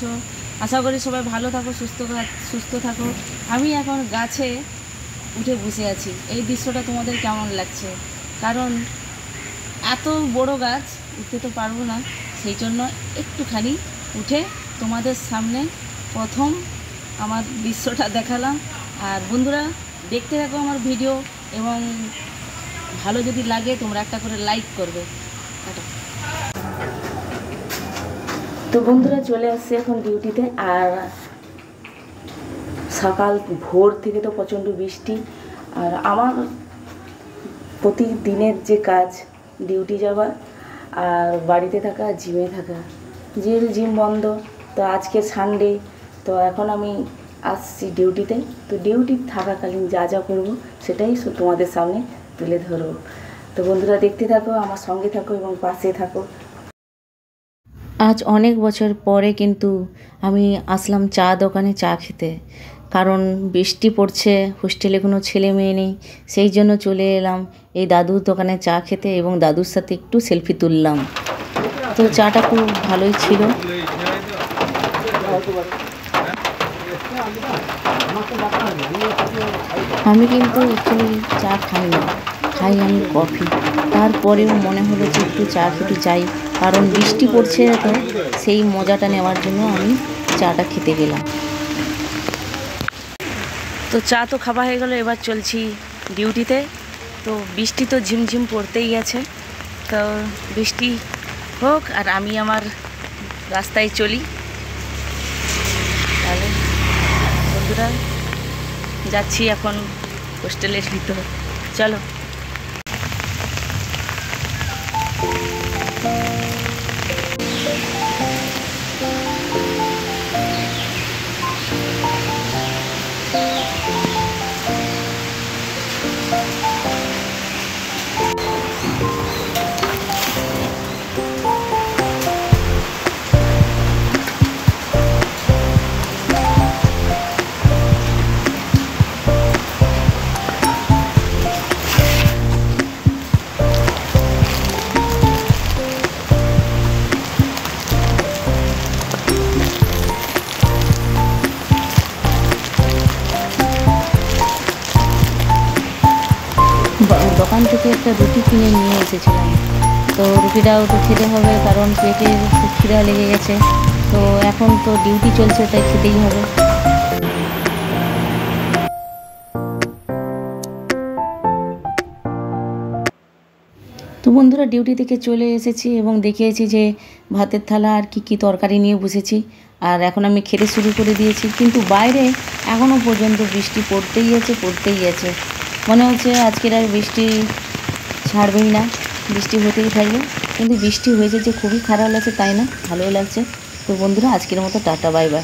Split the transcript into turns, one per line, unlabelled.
আছো। আশা করি সবাই ভালো থাকো, সুস্থ থাকো। আমি এখন গাছে উঠে বসে আছি। এই দৃশ্যটা তোমাদের কেমন লাগছে? কারণ এত বড় গাছ উঠতে তো পারবো না, সেই জন্য একটুখানি উঠে তোমাদের সামনে প্রথম আমার দৃশ্যটা দেখালাম। আর বন্ধুরা দেখতে থাকো আমার ভিডিও, এবং ভালো যদি লাগে তোমরা একটা করে লাইক করবে। তো বন্ধুরা চলে আসছে এখন ডিউটিতে। আর সকাল ভোর থেকে তো প্রচণ্ড বৃষ্টি। আর আমার প্রতিদিনের যে কাজ, ডিউটি যাওয়া আর বাড়িতে থাকা, জিমে থাকা। জিম বন্ধ, তো আজকে সানডে, তো এখন আমি আসছি ডিউটিতে। তো ডিউটি থাকাকালীন যা যা করবো সেটাই তোমাদের সামনে তুলে ধরবো। তো বন্ধুরা দেখতে থাকো, আমার সঙ্গে থাকো এবং পাশে থাকো। আজ অনেক বছর পরে কিন্তু আমি আসলাম চা দোকানে চা খেতে। কারণ বৃষ্টি পড়ছে, হোস্টেলে কোনো ছেলে মেয়ে নেই, সেই জন্য চলে এলাম এই দাদুর দোকানে চা খেতে এবং দাদুর সাথে একটু সেলফি তুললাম। তো চাটা খুব ভালোই ছিল। আমি কিন্তু অ্যাকচুয়ালি চা খাই না, খাই আমি কফি। তারপরেও মনে হলো যে একটু চা খেতে চাই, কারণ বৃষ্টি পড়ছে, তো সেই মজাটা নেওয়ার জন্য আমি চাটা খেতে গেলাম। তো চা তো খাওয়া হয়ে গেলো, এবার চলছি ডিউটিতে। তো বৃষ্টি তো ঝিমঝিম পড়তেই গেছে, তো বৃষ্টি হোক আর আমি আমার রাস্তায় চলি। তাহলে বন্ধুরা যাচ্ছি এখন হোস্টেলের ভিতর, চলো। দোকান থেকে একটা রুটি কিনে নিয়ে এসেছিলাম। তো রুটিটাও তো খেতে হবে, কারণ পেটে খুব খিদা লেগে গেছে। তো এখন তো ডিউটি চলছে, তাই খেতেই হবে। তো বন্ধুরা ডিউটি থেকে চলে এসেছি এবং দেখিয়েছি যে ভাতের থালা আর কি তরকারি নিয়ে বসেছি। আর এখন আমি খেতে শুরু করে দিয়েছি, কিন্তু বাইরে এখনও পর্যন্ত বৃষ্টি পড়তেই আছে। মনে হচ্ছে আজকের আর বৃষ্টি ছাড়বেই না, বৃষ্টি হতেই থাকবে। কিন্তু বৃষ্টি হয়েছে যে খুবই খারাপ লাগছে তাই না, ভালোই লাগছে। তো বন্ধুরা আজকের মতো টাটা, বাই বাই।